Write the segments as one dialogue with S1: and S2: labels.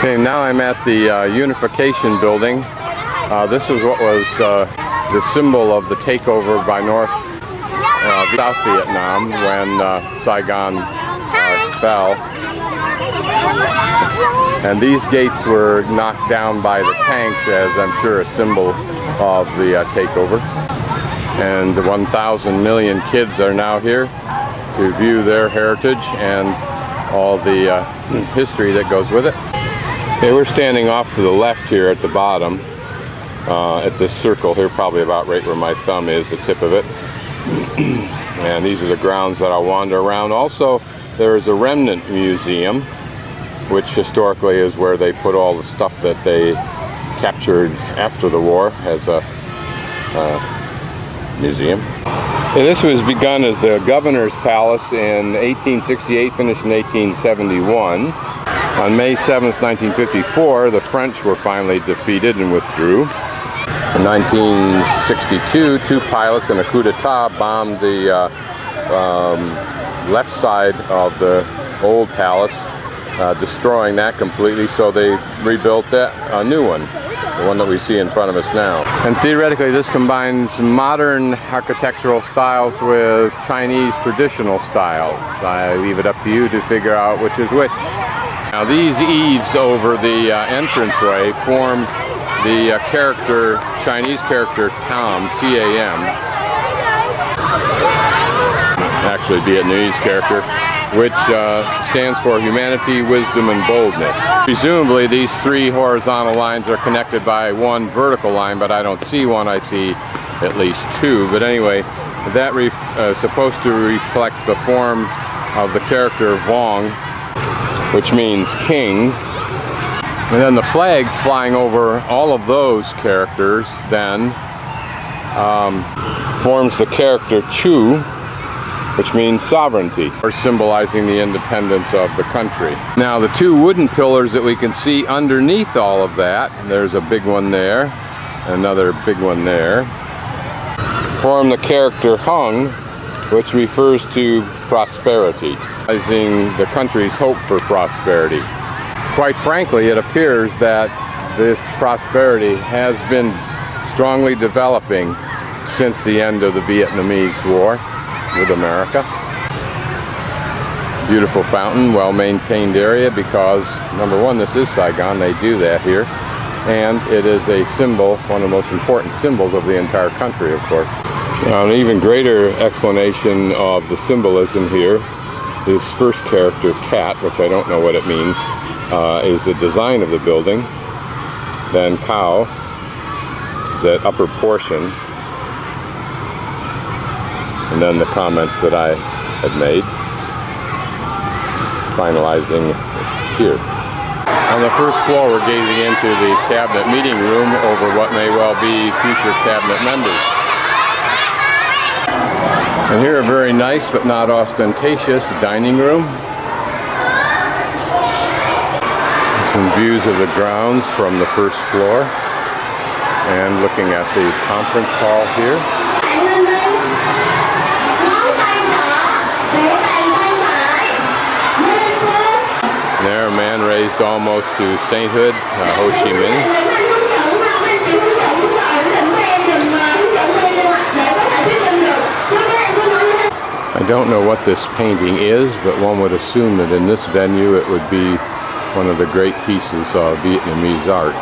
S1: Okay, now I'm at the Unification Building. This is what was the symbol of the takeover by South Vietnam when Saigon fell. And these gates were knocked down by the tanks as, I'm sure, a symbol of the takeover. And 1,000 million kids are now here to view their heritage and all the history that goes with it. Okay, we're standing off to the left here at the bottom, at this circle here, probably about right where my thumb is, the tip of it. And these are the grounds that I'll wander around. Also, there is a Remnant Museum, which historically is where they put all the stuff that they captured after the war as a museum. And this was begun as the Governor's Palace in 1868, finished in 1871. On May 7th, 1954, the French were finally defeated and withdrew. In 1962, two pilots in a coup d'etat bombed the left side of the old palace, destroying that completely, so they rebuilt that, a new one, the one that we see in front of us now. And theoretically, this combines modern architectural styles with Chinese traditional styles. I leave it up to you to figure out which is which. Now, these eaves over the entranceway form the Chinese character Tam, T-A-M, actually Vietnamese character, which stands for humanity, wisdom, and boldness. Presumably these three horizontal lines are connected by one vertical line, but I don't see one, I see at least two. But anyway, that is supposed to reflect the form of the character Vong, which means king. And then the flag flying over all of those characters then forms the character Chu, which means sovereignty, or symbolizing the independence of the country. Now, the two wooden pillars that we can see underneath all of that, there's a big one there, another big one there, form the character Hung, which refers to prosperity, symbolizing the country's hope for prosperity. Quite frankly, it appears that this prosperity has been strongly developing since the end of the Vietnamese War with America. Beautiful fountain, well-maintained area, because number one, this is Saigon, they do that here, and it is a symbol, one of the most important symbols of the entire country, of course. Now, an even greater explanation of the symbolism here, this first character, cat, which I don't know what it means, is the design of the building. Then cow is that upper portion, and then the comments that I had made, finalizing here. On the first floor, we're gazing into the cabinet meeting room over what may well be future cabinet members. And here, a very nice but not ostentatious dining room. Some views of the grounds from the first floor, and looking at the conference hall here. There, a man raised almost to sainthood, Ho Chi Minh. I don't know what this painting is, but one would assume that in this venue it would be one of the great pieces of Vietnamese art.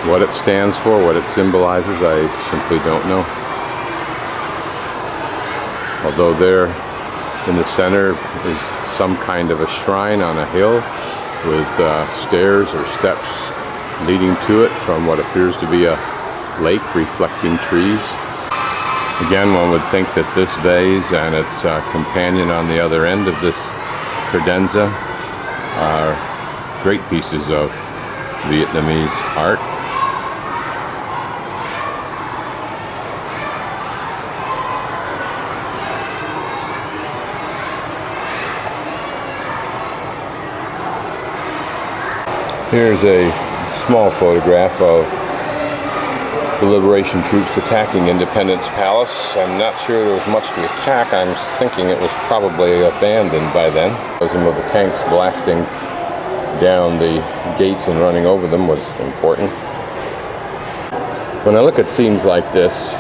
S1: What it stands for, what it symbolizes, I simply don't know. Although there in the center is some kind of a shrine on a hill with stairs or steps leading to it from what appears to be a lake reflecting trees. Again, one would think that this vase and its companion on the other end of this credenza are great pieces of Vietnamese art. Here's a small photograph of the liberation troops attacking Independence Palace. I'm not sure there was much to attack. I'm thinking it was probably abandoned by then. Some of the tanks blasting down the gates and running over them was important. When I look at scenes like this,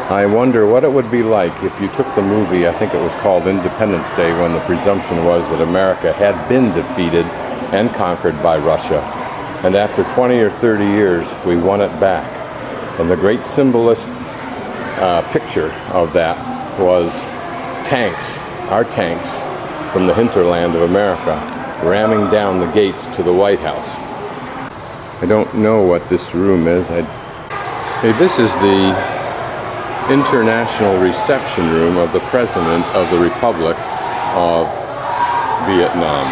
S1: I wonder what it would be like if you took the movie, I think it was called Independence Day, when the presumption was that America had been defeated and conquered by Russia. And after 20 or 30 years, we won it back. And the great symbolist picture of that was tanks, our tanks, from the hinterland of America, ramming down the gates to the White House. I don't know what this room is. Hey, this is the international reception room of the President of the Republic of Vietnam.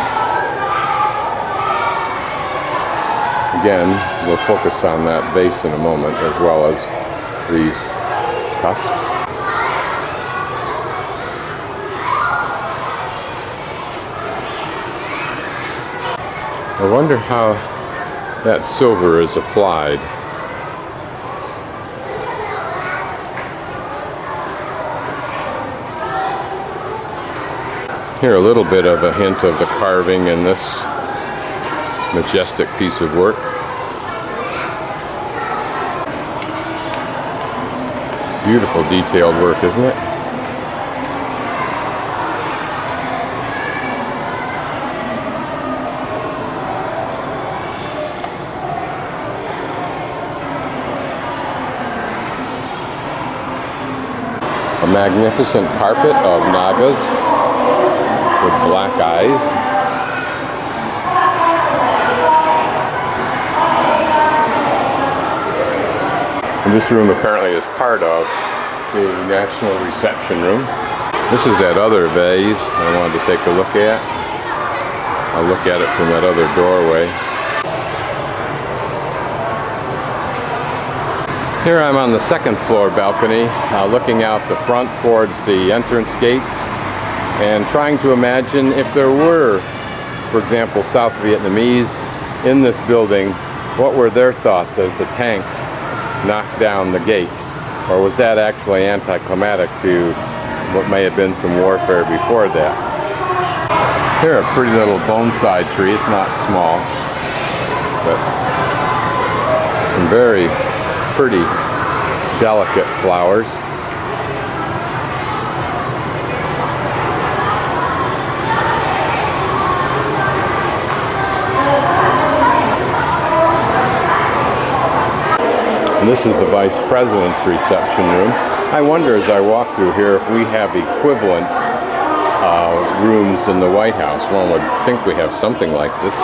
S1: Again, we'll focus on that vase in a moment, as well as these tusks. I wonder how that silver is applied. Here, a little bit of a hint of the carving in this majestic piece of work. Beautiful detailed work, isn't it? A magnificent carpet of Nagas with black eyes. And this room apparently is part of the National Reception Room. This is that other vase I wanted to take a look at. I'll look at it from that other doorway. Here I'm on the second floor balcony, looking out the front towards the entrance gates and trying to imagine if there were, for example, South Vietnamese in this building, what were their thoughts as the tanks knocked down the gate? Or was that actually anticlimactic to what may have been some warfare before that? Here, a pretty little bonsai tree. It's not small, but some very pretty, delicate flowers. And this is the Vice President's reception room. I wonder as I walk through here if we have equivalent rooms in the White House. One would think we have something like this.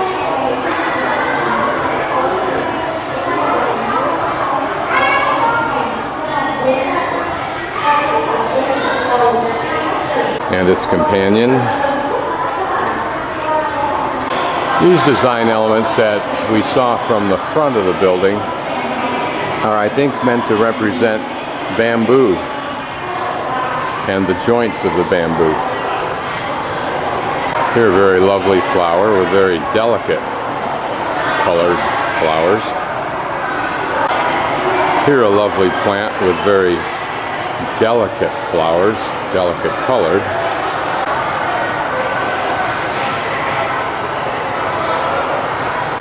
S1: And its companion. These design elements that we saw from the front of the building are, I think, meant to represent bamboo and the joints of the bamboo. Here, a very lovely flower with very delicate colored flowers. Here, a lovely plant with very delicate flowers, delicate colored.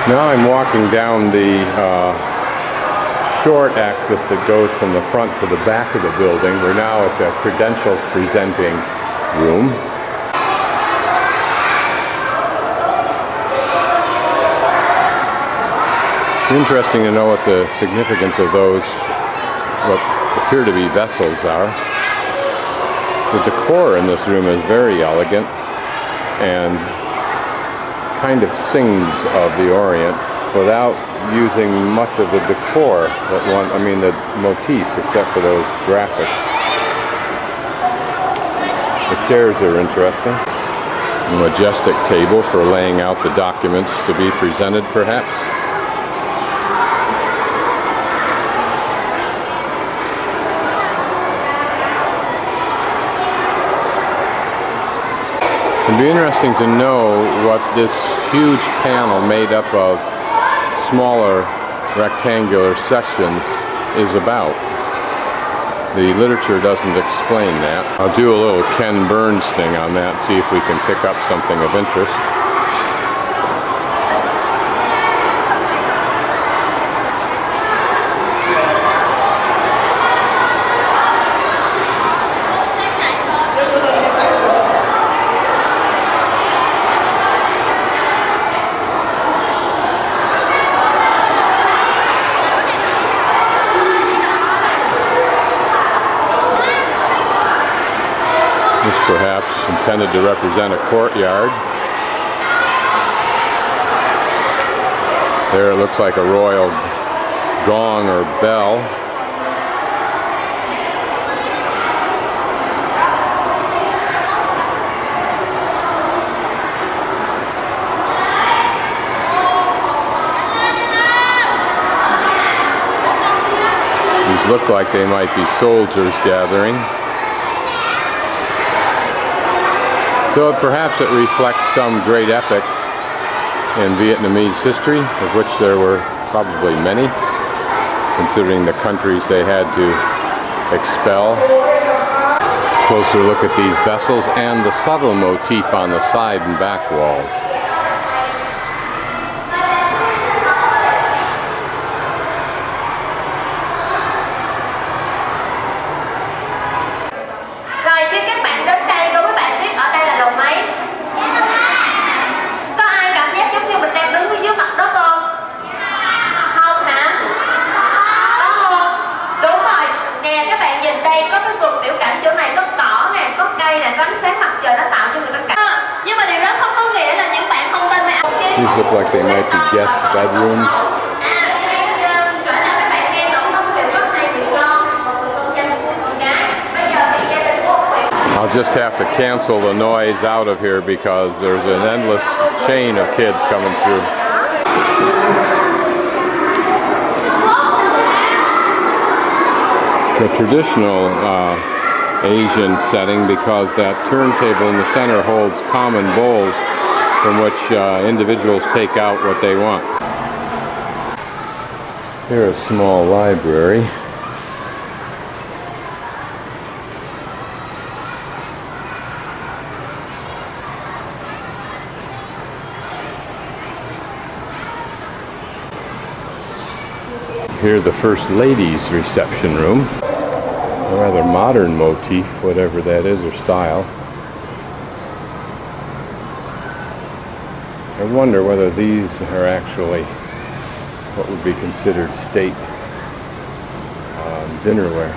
S1: Now I'm walking down the short axis that goes from the front to the back of the building. We're now at the credentials presenting room. Interesting to know what the significance of those, what appear to be vessels are. The decor in this room is very elegant and kind of sings of the Orient without using much of the decor that the motifs, except for those graphics. The chairs are interesting. A majestic table for laying out the documents to be presented, perhaps. It'd be interesting to know what this huge panel made up of smaller rectangular sections is about. The literature doesn't explain that. I'll do a little Ken Burns thing on that, see if we can pick up something of interest. Perhaps intended to represent a courtyard. There it looks like a royal gong or bell. These look like they might be soldiers gathering. So perhaps it reflects some great epic in Vietnamese history, of which there were probably many, considering the countries they had to expel. Closer look at these vessels and the subtle motif on the side and back walls. These look like they might be guest bedrooms. I'll just have to cancel the noise out of here because there's an endless chain of kids coming through. The traditional Asian setting, because that turntable in the center holds common bowls from which individuals take out what they want. Here's a small library. Here's the First Lady's reception room. A rather modern motif, whatever that is, or style. I wonder whether these are actually what would be considered state dinnerware.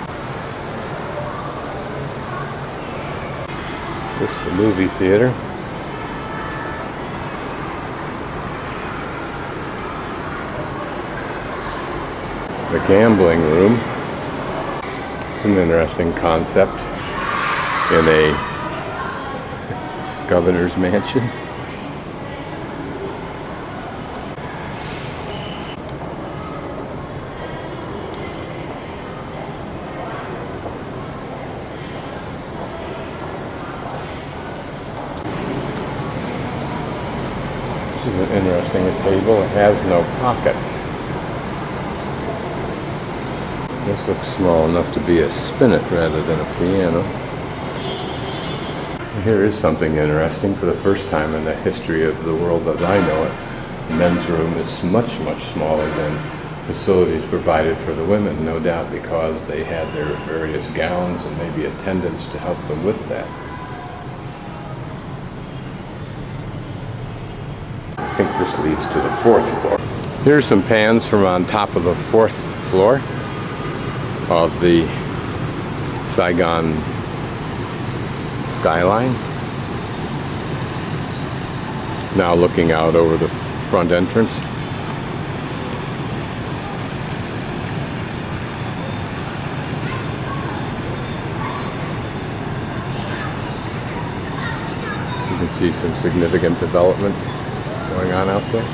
S1: This is the movie theater. The gambling room. It's an interesting concept in a governor's mansion. This is an interesting table. It has no pockets. This looks small enough to be a spinet rather than a piano. And here is something interesting. For the first time in the history of the world as I know it, the men's room is much, much smaller than facilities provided for the women, no doubt because they had their various gowns and maybe attendants to help them with that. I think this leads to the 4th floor. Here's some pans from on top of the 4th floor of the Saigon skyline. Now looking out over the front entrance. You can see some significant development going on out there.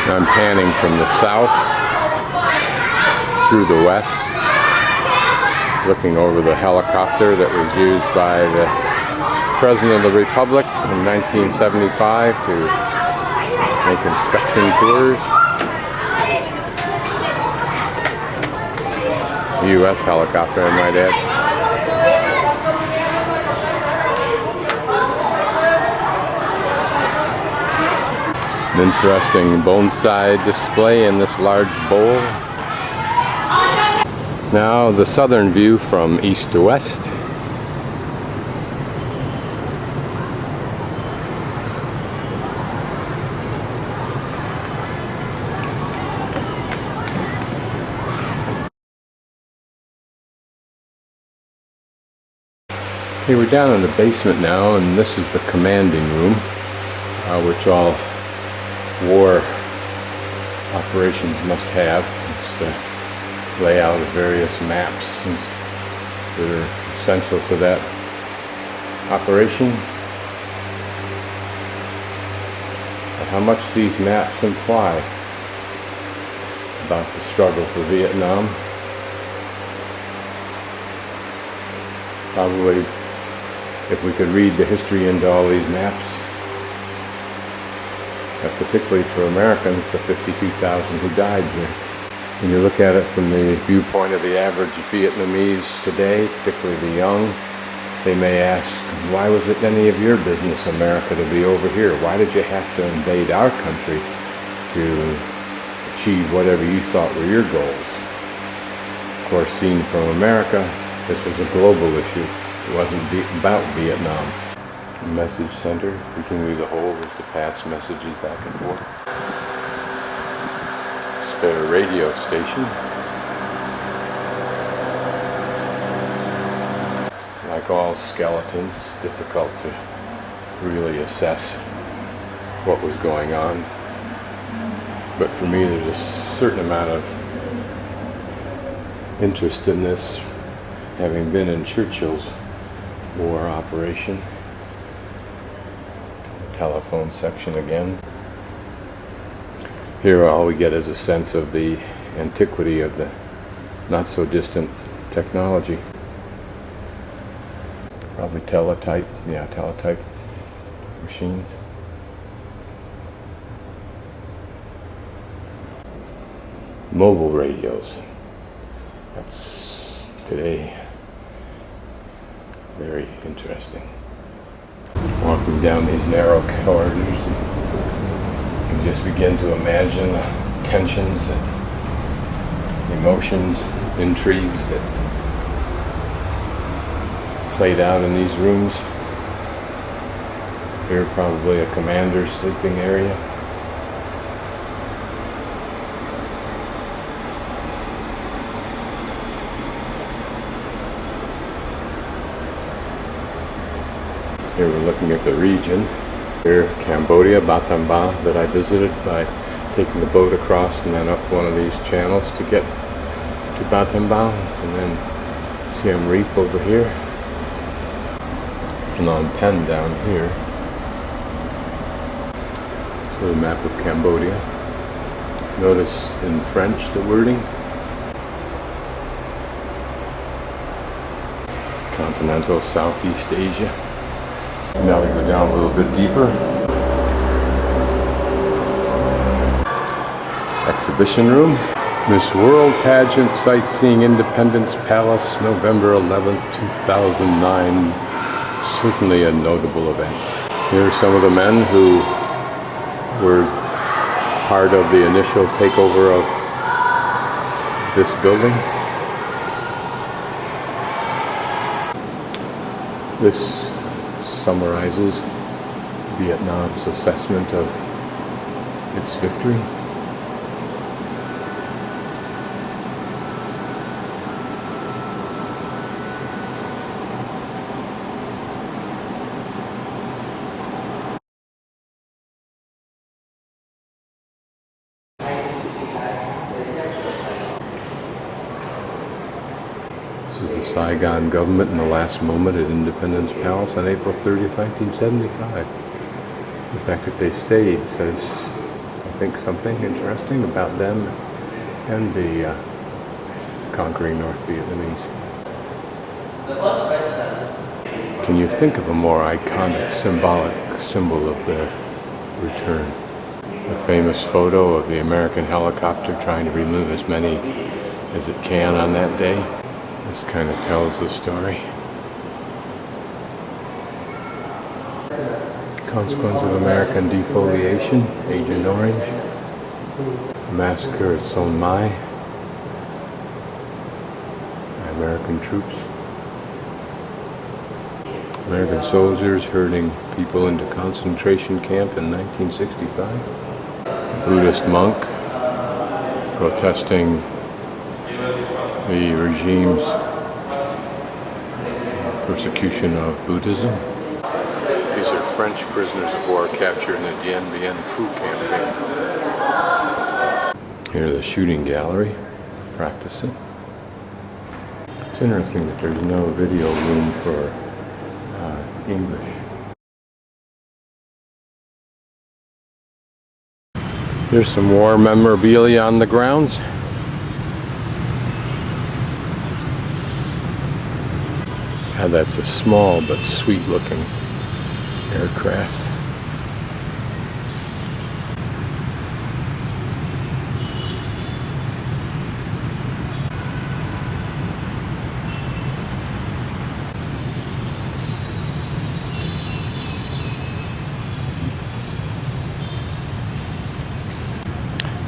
S1: I'm panning from the south through the west, looking over the helicopter that was used by the President of the Republic in 1975 to make inspection tours. U.S. helicopter, I might add. An interesting bonsai display in this large bowl. Now the southern view from east to west. Okay, we're down in the basement now, and this is the commanding room, which all war operations must have. It's the layout of various maps that are essential to that operation. But how much these maps imply about the struggle for Vietnam? Probably, if we could read the history into all these maps, particularly for Americans, the 52,000 who died here. When you look at it from the viewpoint of the average Vietnamese today, particularly the young, they may ask, why was it any of your business, America, to be over here? Why did you have to invade our country to achieve whatever you thought were your goals? Of course, seen from America, this was a global issue. It wasn't about Vietnam. The message center, presumably the hole was to pass messages back and forth. Spare radio station. Like all skeletons, it's difficult to really assess what was going on. But for me, there's a certain amount of interest in this, having been in Churchill's war operation. Telephone section again. Here all we get is a sense of the antiquity of the not so distant technology. Probably teletype machines. Mobile radios. That's today very interesting. Walking down these narrow corridors, you can just begin to imagine the tensions and emotions, intrigues that played out in these rooms. Here, probably a commander's sleeping area. Here we're looking at the region. Here, Cambodia, Battambang, that I visited by taking the boat across and then up one of these channels to get to Battambang, and then Siem Reap over here, Phnom Penh down here. So the map of Cambodia. Notice in French the wording. Continental Southeast Asia. Now we go down a little bit deeper. Exhibition room. Miss World Pageant Sightseeing Independence Palace, November 11th, 2009. Certainly a notable event. Here are some of the men who were part of the initial takeover of this building. This summarizes Vietnam's assessment of its victory. This is the Saigon government in the last moment at Independence Palace on April 30th, 1975. The fact that they stayed says, I think, something interesting about them and the conquering North Vietnamese. Can you think of a more iconic symbol of their return? The famous photo of the American helicopter trying to remove as many as it can on that day. This kind of tells the story. Consequence of American defoliation, Agent Orange. Massacre at Son Mai by American troops. American soldiers herding people into concentration camp in 1965. Buddhist monk protesting the regime's persecution of Buddhism. These are French prisoners of war captured in the Dien Bien Phu campaign. Here's the shooting gallery, practicing. It's interesting that there's no video room for English. Here's some war memorabilia on the grounds. God, that's a small but sweet looking aircraft.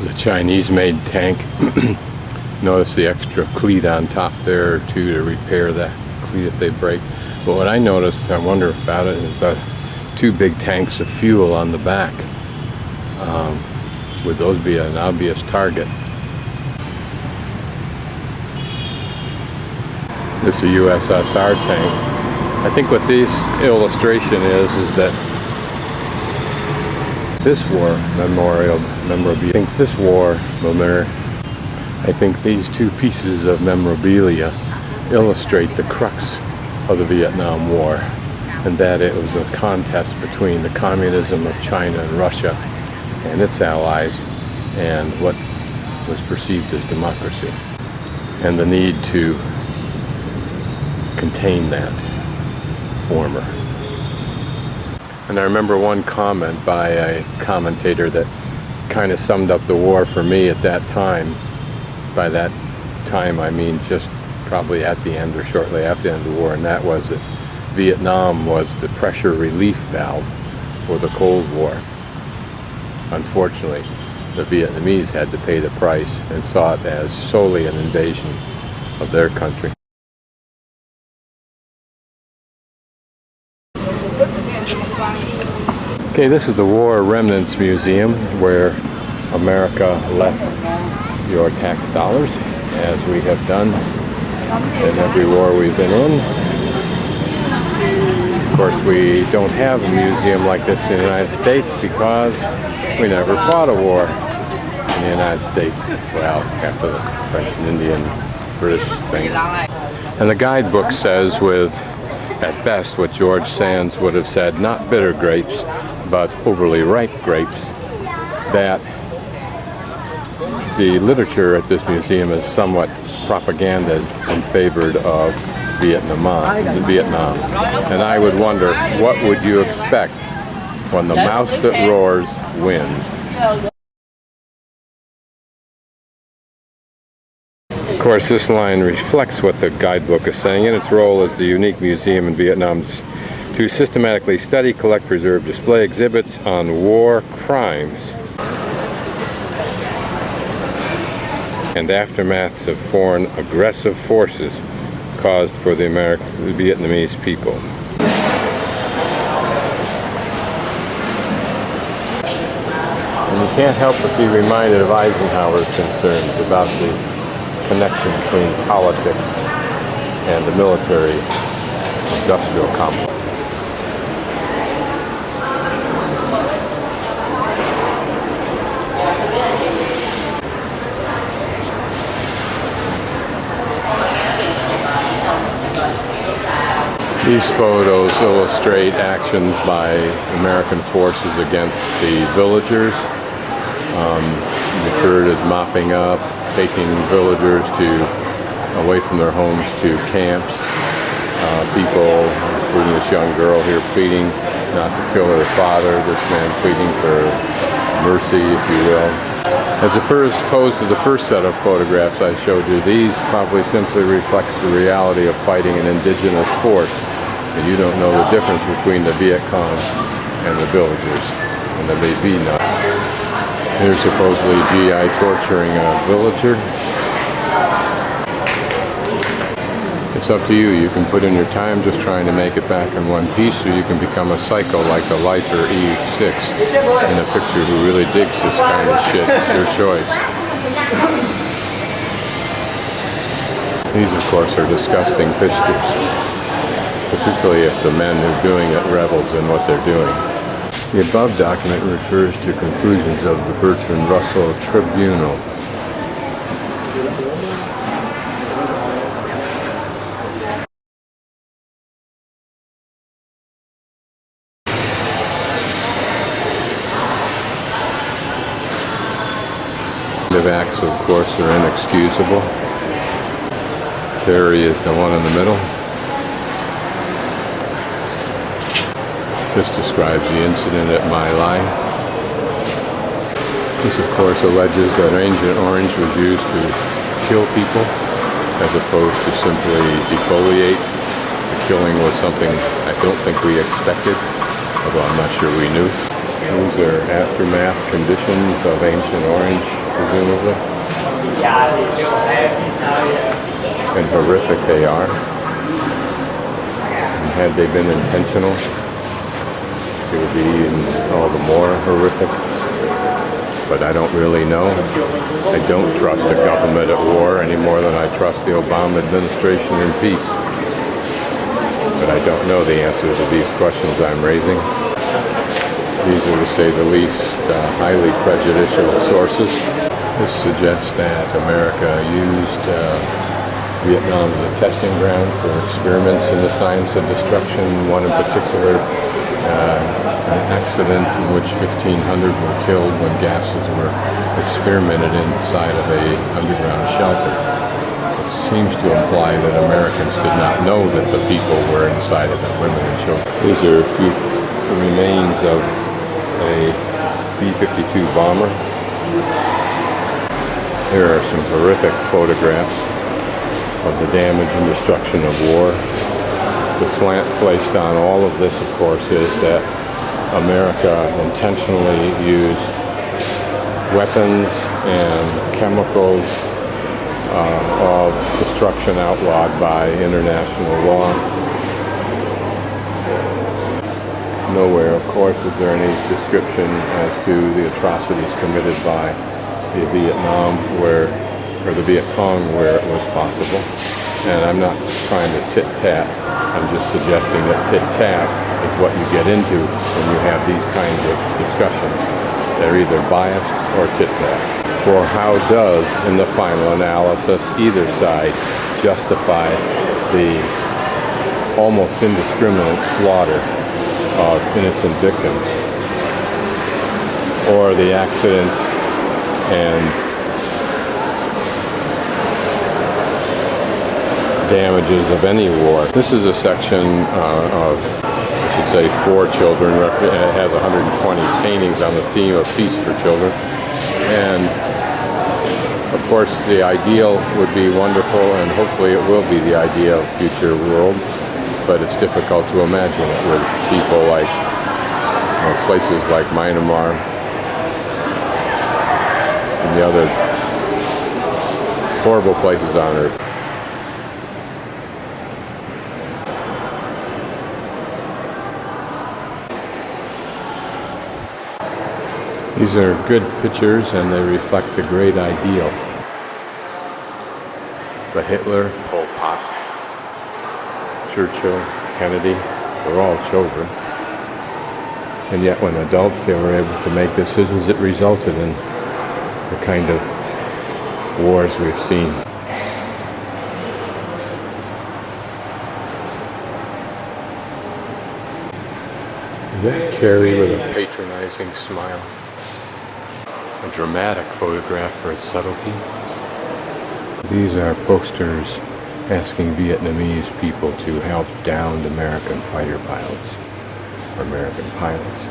S1: The Chinese-made tank. Notice the extra cleat on top there too to repair that cleat if they break. But what I noticed, I wonder about it, is the two big tanks of fuel on the back. Would those be an obvious target? This is a USSR tank. I think what this illustration is that this war memorabilia. I think this war I think these two pieces of memorabilia illustrate the crux of the Vietnam War, and that it was a contest between the communism of China and Russia and its allies and what was perceived as democracy, and the need to contain that former. And I remember one comment by a commentator that kind of summed up the war for me at that time. By that time I mean just probably at the end or shortly after the end of the war, and that was that Vietnam was the pressure relief valve for the Cold War. Unfortunately, the Vietnamese had to pay the price and saw it as solely an invasion of their country. Okay, this is the War Remnants Museum, where America left your tax dollars, as we have done in every war we've been in. Of course, we don't have a museum like this in the United States because we never fought a war in the United States. Well, after the French and Indian British thing. And the guidebook says with, at best, what George Sand would have said, not bitter grapes, but overly ripe grapes, that the literature at this museum is somewhat propaganda in favor of Vietnam. And I would wonder, what would you expect when the mouse that roars wins? Of course, this line reflects what the guidebook is saying in its role as the unique museum in Vietnam's to systematically study, collect, preserve, display exhibits on war crimes and aftermaths of foreign aggressive forces caused for the Vietnamese people. And you can't help but be reminded of Eisenhower's concerns about the connection between politics and the military-industrial complex. These photos illustrate actions by American forces against the villagers, referred as mopping up, taking villagers away from their homes to camps. People, including this young girl here, pleading not to kill her father, this man pleading for mercy, if you will. As opposed to the first set of photographs I showed you, these probably simply reflects the reality of fighting an indigenous force. And you don't know the difference between the Viet Cong and the villagers, and there may be none. Here's supposedly GI torturing a villager. It's up to you. You can put in your time just trying to make it back in one piece, or you can become a psycho like the lifer E6 in a picture who really digs this kind of shit. Your choice. These, of course, are disgusting pictures, particularly if the men who are doing it revels in what they're doing. The above document refers to conclusions of the Bertrand Russell Tribunal. The acts, of course, are inexcusable. Terry is the one in the middle. This describes the incident at My Lai. This, of course, alleges that Agent Orange was used to kill people as opposed to simply defoliate. The killing was something I don't think we expected, although I'm not sure we knew. These are aftermath conditions of Ancient Orange, presumably. And horrific they are. And had they been intentional, it would be all the more horrific. But I don't really know. I don't trust a government at war any more than I trust the Obama administration in peace. But I don't know the answers to these questions I'm raising. These are, to say the least, highly prejudicial sources. This suggests that America used Vietnam as a testing ground for experiments in the science of destruction. One in particular, an accident in which 1,500 were killed when gases were experimented inside of an underground shelter. It seems to imply that Americans did not know that the people were inside of it, women and children. These are a few remains of a B-52 bomber. There are some horrific photographs of the damage and destruction of war. The slant placed on all of this, of course, is that America intentionally used weapons and chemicals of destruction outlawed by international law. Nowhere, of course, is there any description as to the atrocities committed by the Vietnam or the Viet Cong where it was possible. And I'm not trying to tit-tat. I'm just suggesting that tit-tat is what you get into when you have these kinds of discussions. They're either biased or tit-tat. For how does, in the final analysis, either side justify the almost indiscriminate slaughter of innocent victims, or the accidents and damages of any war? This is a section of, I should say, for children. It has 120 paintings on the theme of peace for children. And of course, the ideal would be wonderful, and hopefully it will be the ideal future world. But it's difficult to imagine it with people like places like Myanmar and the other horrible places on earth. These are good pictures and they reflect the great ideal. But Hitler, Pol Pot, Churchill, Kennedy, they're all children. And yet when adults, they were able to make decisions that resulted in the kind of wars we've seen. Is that Carrie with a patronizing smile? A dramatic photograph for its subtlety. These are posters asking Vietnamese people to help downed American fighter pilots, or American pilots.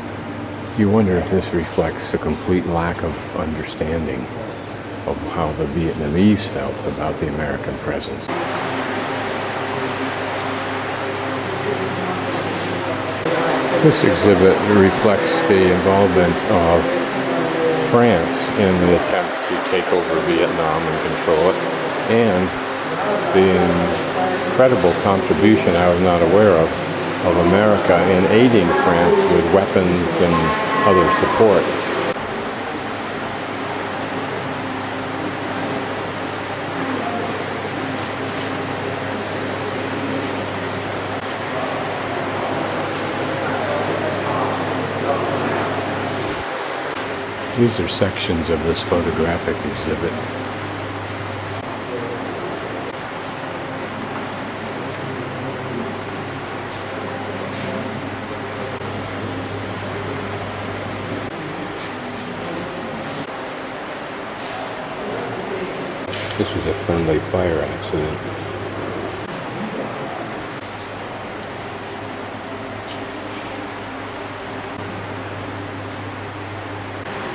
S1: You wonder if this reflects a complete lack of understanding of how the Vietnamese felt about the American presence. This exhibit reflects the involvement of France in the attempt to take over Vietnam and control it, and the incredible contribution I was not aware of America in aiding France with weapons and other support. These are sections of this photographic exhibit. This was a friendly fire accident.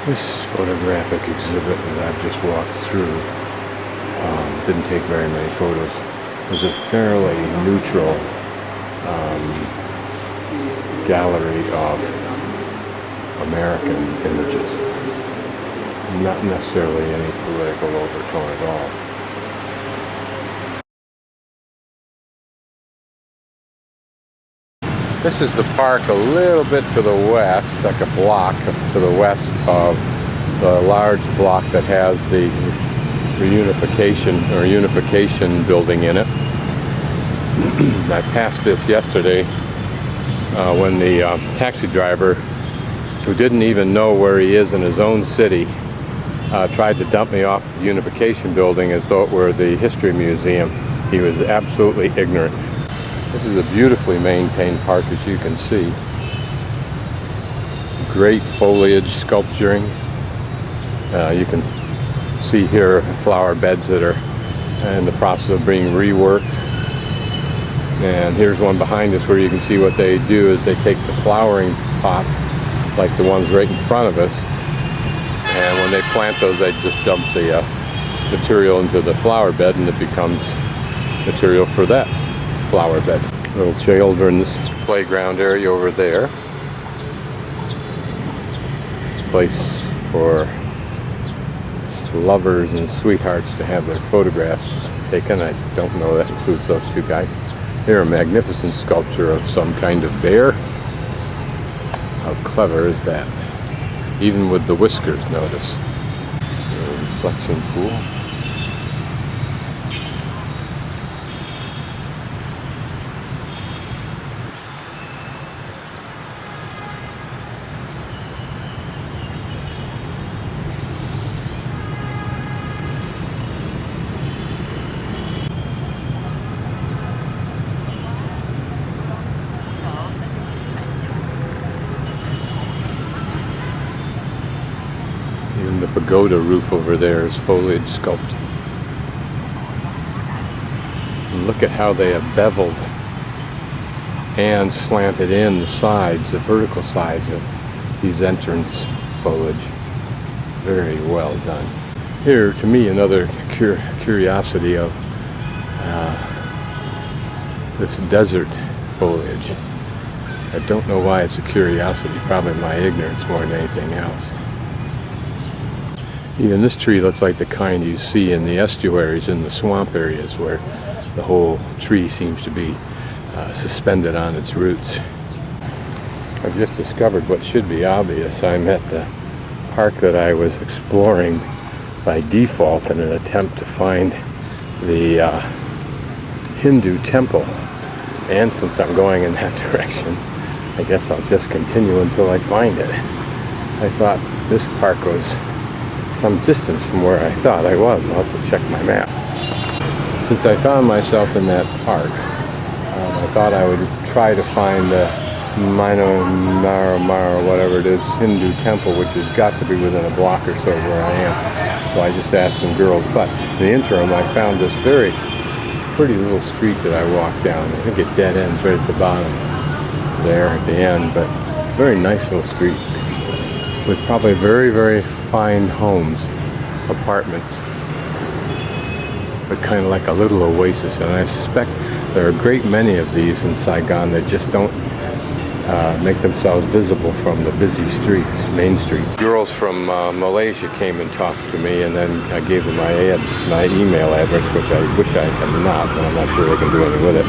S1: This photographic exhibit that I've just walked through didn't take very many photos. It was a fairly neutral gallery of American images. Not necessarily any political overtone at all. This is the park a little bit to the west, like a block to the west of the large block that has the Unification Building in it. I passed this yesterday when the taxi driver, who didn't even know where he is in his own city, tried to dump me off the Unification Building as though it were the History Museum. He was absolutely ignorant. This is a beautifully maintained park, as you can see. Great foliage sculpturing. You can see here flower beds that are in the process of being reworked. And here's one behind us where you can see what they do is they take the flowering pots, like the ones right in front of us, and when they plant those, they just dump the material into the flower bed, and it becomes material for that flower bed. Little children's playground area over there. Place for lovers and sweethearts to have their photographs taken. I don't know that includes those two guys. They're a magnificent sculpture of some kind of bear. How clever is that? Even with the whiskers, notice. A reflection pool. Even the pagoda roof over there is foliage sculpted. And look at how they have beveled and slanted in the sides, the vertical sides of these entrance foliage. Very well done. Here, to me, another curiosity of this desert foliage. I don't know why it's a curiosity, probably my ignorance more than anything else. Even this tree looks like the kind you see in the estuaries in the swamp areas where the whole tree seems to be suspended on its roots. I've just discovered what should be obvious. I'm at the park that I was exploring by default in an attempt to find the Hindu Temple. And since I'm going in that direction, I guess I'll just continue until I find it. I thought this park was some distance from where I thought I was. I'll have to check my map. Since I found myself in that park, I thought I would try to find the Mariamman, whatever it is, Hindu Temple, which has got to be within a block or so where I am. So I just asked some girls. But in the interim, I found this very pretty little street that I walked down. I think it dead ends right at the bottom there at the end, but very nice little street. with probably very, very fine homes, apartments, but kind of like a little oasis. And I suspect there are a great many of these in Saigon that just don't make themselves visible from the busy streets, main streets. Girls from Malaysia came and talked to me, and then I gave them my email address, which I wish I had not, but I'm not sure they can do anything with it.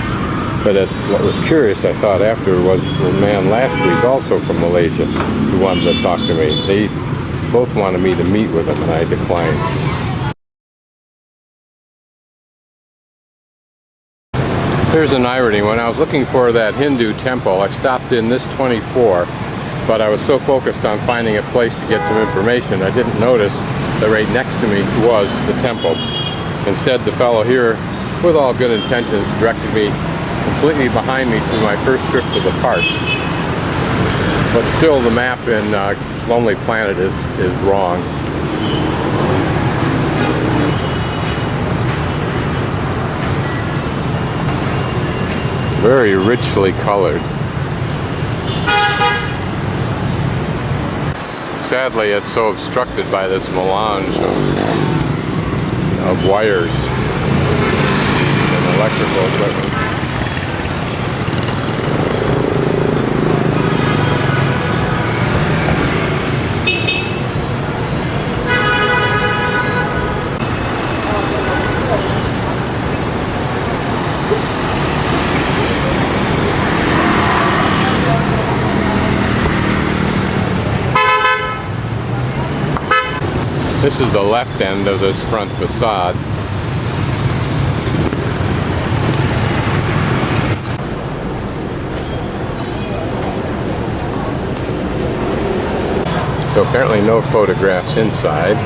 S1: But what was curious, I thought after, was the man last week, also from Malaysia, who wanted to talk to me. They both wanted me to meet with them, and I declined. Here's an irony. When I was looking for that Hindu temple, I stopped in this 24, but I was so focused on finding a place to get some information, I didn't notice that right next to me was the temple. Instead, the fellow here, with all good intentions, directed me completely behind me to my first trip to the park. But still, the map in Lonely Planet is wrong. Very richly colored. Sadly, it's so obstructed by this melange of wires and electrical equipment. This is the left end of this front facade. So apparently no photographs inside.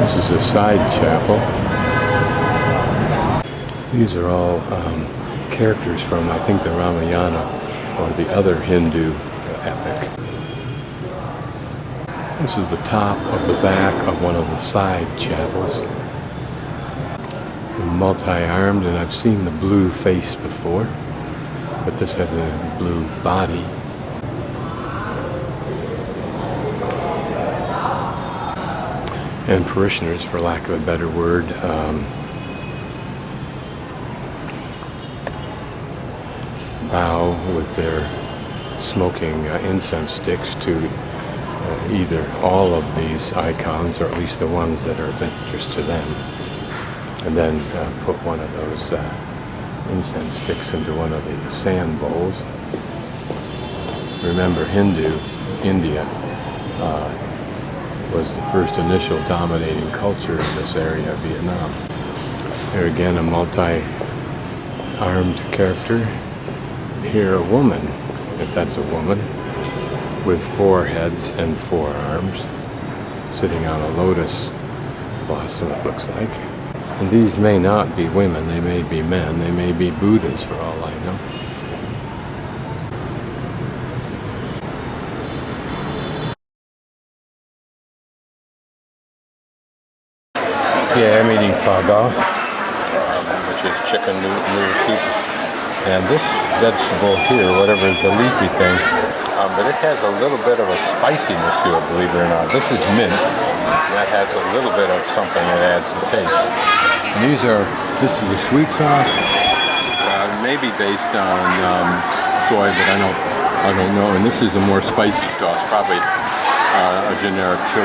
S1: This is a side chapel. These are all characters from, I think, the Ramayana or the other Hindu epic. This is the top of the back of one of the side chapels. Multi-armed, and I've seen the blue face before, but this has a blue body. And parishioners, for lack of a better word, bow with their smoking incense sticks to either all of these icons, or at least the ones that are of interest to them, and then put one of those incense sticks into one of the sand bowls. Remember, India was the first initial dominating culture in this area of Vietnam. Here again, a multi-armed character. Here a woman, if that's a woman, with 4 heads and 4 arms, sitting on a lotus blossom, it looks like. And these may not be women, they may be men, they may be Buddhas for all I know. Yeah, I'm eating pho gao, which is chicken noodle soup. And this vegetable here, whatever is a leafy thing, but it has a little bit of a spiciness to it, believe it or not. This is mint. That has a little bit of something that adds the taste. And this is a sweet sauce, maybe based on soy, but I don't know. And this is a more spicy sauce, probably a generic chili.